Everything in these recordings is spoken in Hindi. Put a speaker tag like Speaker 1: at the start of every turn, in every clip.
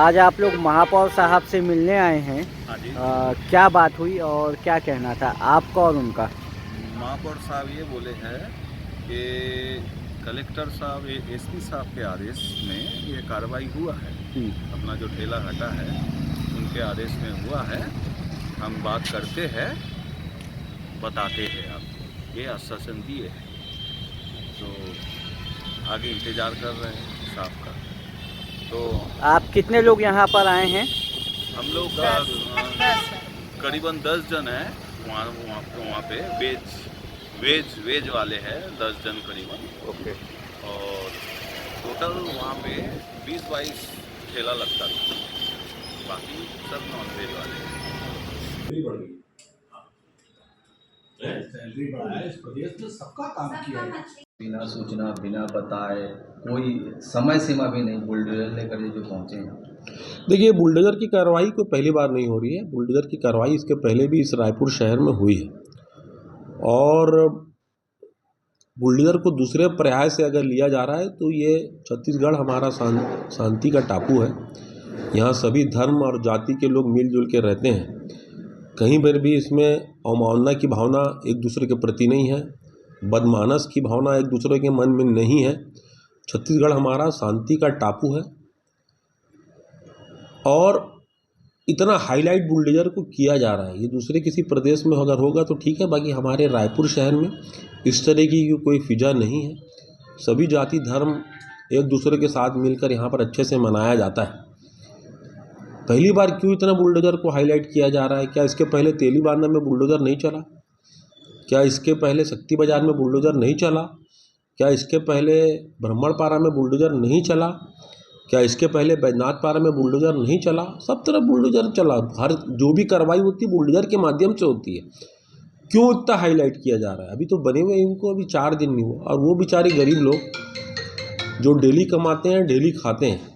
Speaker 1: आज आप लोग महापौर साहब से मिलने आए हैं।
Speaker 2: हाँ जी।
Speaker 1: क्या बात हुई और क्या कहना था आपका और उनका?
Speaker 2: महापौर साहब ये बोले हैं कि कलेक्टर साहब एसपी साहब के आदेश में ये कार्रवाई हुआ है। अपना जो ठेला हटा है उनके आदेश में हुआ है। हम बात करते हैं, बताते हैं आपको, ये आश्वासन दिए हैं। तो आगे इंतज़ार कर रहे हैं साहब का। तो
Speaker 1: आप कितने लोग यहाँ पर आए हैं?
Speaker 2: हम लोग करीबन 10 जन हैं। वहाँ पे वेज वाले हैं 10 जन करीबन।
Speaker 1: ओके।
Speaker 2: और टोटल वहाँ पे 20-22 ठेला लगता था, बाकी सब नॉन वेज वाले हैं।
Speaker 3: सैलरी बढ़ाए, इस प्रदेश में सबका काम किया है।
Speaker 4: बिना सूचना, बिना बताए, कोई समय सीमा भी नहीं, बुलडोजर लेकर ये जो पहुँचे हैं।
Speaker 5: देखिए, बुलडोजर की कार्रवाई कोई पहली बार नहीं हो रही है। बुलडोजर की कार्रवाई इसके पहले भी इस रायपुर शहर में हुई है, और बुलडोजर को दूसरे प्रयास से अगर लिया जा रहा है तो ये छत्तीसगढ़ हमारा शांति का टापू है। यहाँ सभी धर्म और जाति के लोग मिलजुल के रहते हैं। कहीं पर भी इसमें अवमानना की भावना एक दूसरे के प्रति नहीं है, बदमानस की भावना एक दूसरे के मन में नहीं है। छत्तीसगढ़ हमारा शांति का टापू है, और इतना हाईलाइट बुलडोजर को किया जा रहा है। ये दूसरे किसी प्रदेश में अगर होगा तो ठीक है, बाकी हमारे रायपुर शहर में इस तरह की कोई फिजा नहीं है। सभी जाति धर्म एक दूसरे के साथ मिलकर यहाँ पर अच्छे से मनाया जाता है। पहली बार क्यों इतना बुलडोजर को हाईलाइट किया जा रहा है? क्या इसके पहले तेलीबांधा में बुलडोजर नहीं चला? क्या इसके पहले शक्ति बाजार में बुलडोजर नहीं चला? क्या इसके पहले ब्राह्मणपारा में बुलडोजर नहीं चला? क्या इसके पहले बैजनाथपारा में बुलडोजर नहीं चला? सब तरफ बुलडोजर चला। हर जो भी कार्रवाई होती है बुलडोजर के माध्यम से होती है। क्यों इतना हाईलाइट किया जा रहा है? अभी तो बने हुए इनको अभी 4 दिन नहीं हुआ, और वो बेचारे गरीब लोग जो डेली कमाते हैं, डेली खाते हैं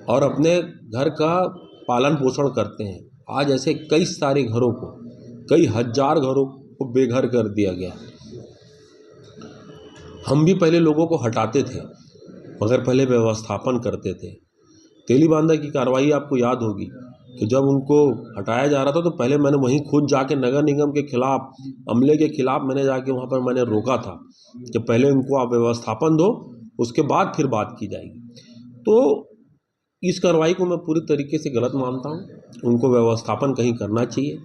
Speaker 5: और अपने घर का पालन पोषण करते हैं। आज ऐसे कई सारे घरों को, कई हजार घरों को बेघर कर दिया गया। हम भी पहले लोगों को हटाते थे, मगर पहले व्यवस्थापन करते थे। तेलीबांधा की कार्रवाई आपको याद होगी कि जब उनको हटाया जा रहा था तो पहले मैंने वहीं खुद जाके नगर निगम के खिलाफ, अमले के खिलाफ मैंने जाके वहाँ पर मैंने रोका था कि पहले उनको आप व्यवस्थापन दो, उसके बाद फिर बात की जाएगी। तो इस कार्रवाई को मैं पूरी तरीके से गलत मानता हूँ। उनको व्यवस्थापन कहीं करना चाहिए।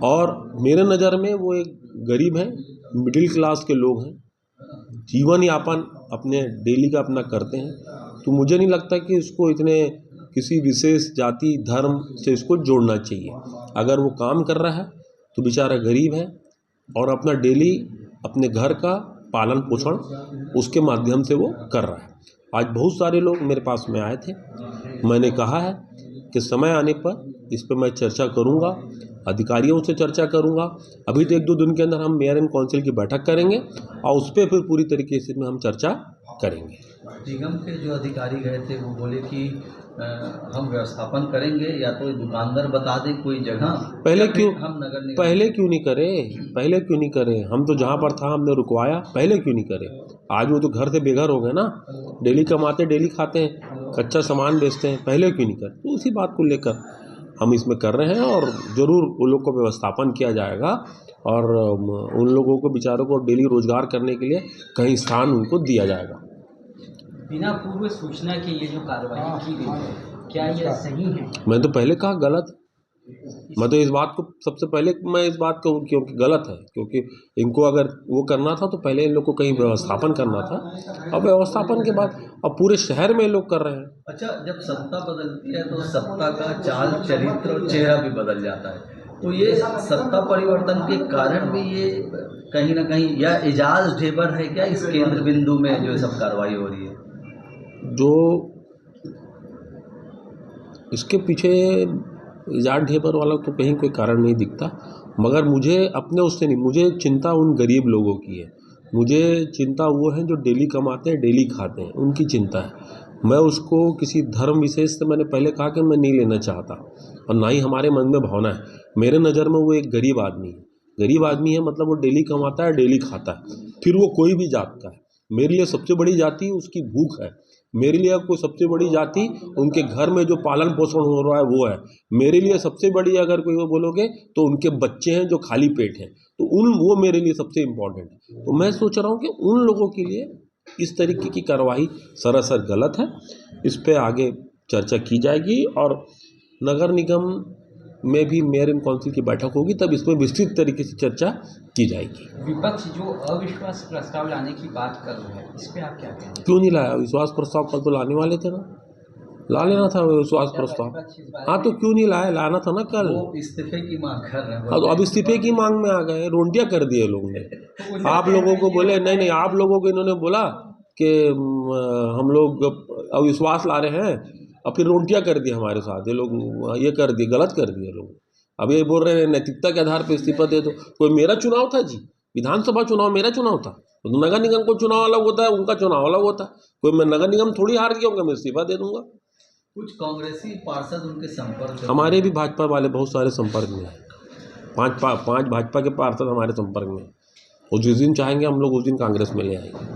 Speaker 5: और मेरे नज़र में वो एक गरीब हैं, मिडिल क्लास के लोग हैं, जीवन यापन अपने डेली का अपना करते हैं। तो मुझे नहीं लगता कि इसको इतने किसी विशेष जाति धर्म से इसको जोड़ना चाहिए। अगर वो काम कर रहा है तो बेचारा गरीब है, और अपना डेली अपने घर का पालन पोषण उसके माध्यम से वो कर रहा है। आज बहुत सारे लोग मेरे पास में आए थे। मैंने कहा है कि समय आने पर इस पर मैं चर्चा करूंगा, अधिकारियों से चर्चा करूंगा। अभी तो 1-2 दिन के अंदर हम मेयर एंड काउंसिल की बैठक करेंगे, और उस पर फिर पूरी तरीके से हम चर्चा करेंगे।
Speaker 4: निगम के जो अधिकारी गए थे वो बोले कि हम व्यवस्थापन करेंगे, या तो दुकानदार बता दें कोई जगह।
Speaker 5: पहले क्यों नहीं करे? हम तो जहाँ पर था हमने रुकवाया, पहले क्यों नहीं करे? आज वो तो घर से बेघर हो गए ना, डेली कमाते डेली खाते हैं, कच्चा सामान बेचते हैं, पहले क्यों नहीं करे? तो उसी बात को लेकर हम इसमें कर रहे हैं, और ज़रूर उन लोग को व्यवस्थापन किया जाएगा, और उन लोगों को बेचारों को डेली रोजगार करने के लिए कहीं स्थान उनको दिया जाएगा।
Speaker 6: बिना पूर्व सूचना के ये जो कार्रवाई की गई है, क्या यह सही है?
Speaker 5: मैं तो पहले कहा गलत। मैं तो इस बात को सबसे पहले मैं इस बात को, क्योंकि गलत है, क्योंकि इनको अगर वो करना था तो पहले इन लोग को कहीं व्यवस्थापन करना था। अब व्यवस्थापन के बाद अब पूरे शहर में लोग कर रहे हैं।
Speaker 4: अच्छा, जब सत्ता बदलती है तो सत्ता का चाल चरित्र और चेहरा भी बदल जाता है। तो ये सत्ता परिवर्तन के कारण भी ये कहीं ना कहीं या एजाज ढेबर है क्या इस केंद्र बिंदु में जो सब कार्रवाई हो रही है?
Speaker 5: जो इसके पीछे इजाज ढेबर वाला तो कहीं कोई कारण नहीं दिखता, मगर मुझे अपने उससे नहीं, मुझे चिंता उन गरीब लोगों की है। मुझे चिंता वो है जो डेली कमाते हैं, डेली खाते हैं, उनकी चिंता है। मैं उसको किसी धर्म विशेष से मैंने पहले कहा कि मैं नहीं लेना चाहता, और ना ही हमारे मन में भावना है। मेरे नज़र में वो एक गरीब आदमी है। गरीब आदमी है मतलब वो डेली कमाता है, डेली खाता है, फिर वो कोई भी जात का है। मेरे लिए सबसे बड़ी जाति उसकी भूख है, मेरे लिए कोई सबसे बड़ी जाति उनके घर में जो पालन पोषण हो रहा है वो है। मेरे लिए सबसे बड़ी अगर कोई वो बोलोगे तो उनके बच्चे हैं जो खाली पेट हैं, तो वो मेरे लिए सबसे इम्पोर्टेंट है। तो मैं सोच रहा हूँ कि उन लोगों के लिए इस तरीके की कार्रवाई सरासर गलत है। इस पे आगे चर्चा की जाएगी और नगर निगम में भी मेयर एंड काउंसिल की बैठक होगी, तब इसमें विस्तृत तरीके से चर्चा की जाएगी।
Speaker 6: विपक्ष जो अविश्वास प्रस्ताव लाने की बात कर रहे हैं, इस पे आप क्या कहेंगे?
Speaker 5: क्यों नहीं लाया विश्वास प्रस्ताव? कल तो लाने वाले थे ना, ला लेना था विश्वास प्रस्ताव। हाँ तो क्यों नहीं लाया? लाना था ना कल।
Speaker 4: वो इस्तीफे की मांग कर रहे हैं।
Speaker 5: हाँ तो अब इस्तीफे की मांग में आ गए, रोंटियां कर दिए लोगों ने। आप लोगों को बोले नहीं, आप लोगों को इन्होंने बोला कि हम लोग अविश्वास ला रहे हैं, और फिर रोंटियां कर दी हमारे साथ। ये लोग ये कर दिए, गलत कर दिए लोग। अब ये बोल रहे हैं नैतिकता के आधार पर इस्तीफा दे दो। कोई मेरा चुनाव था जी, विधानसभा चुनाव मेरा चुनाव था। तो नगर निगम को चुनाव अलग होता है, उनका चुनाव अलग होता है। कोई मैं नगर निगम थोड़ी हार गया होगा, मैं इस्तीफा दे दूंगा।
Speaker 4: कुछ कांग्रेसी पार्षद उनके संपर्क,
Speaker 5: हमारे भी भाजपा वाले बहुत सारे संपर्क में हैं। पांच भाजपा के पार्षद हमारे संपर्क में, और जिस दिन चाहेंगे हम लोग उस दिन कांग्रेस में ले आएंगे।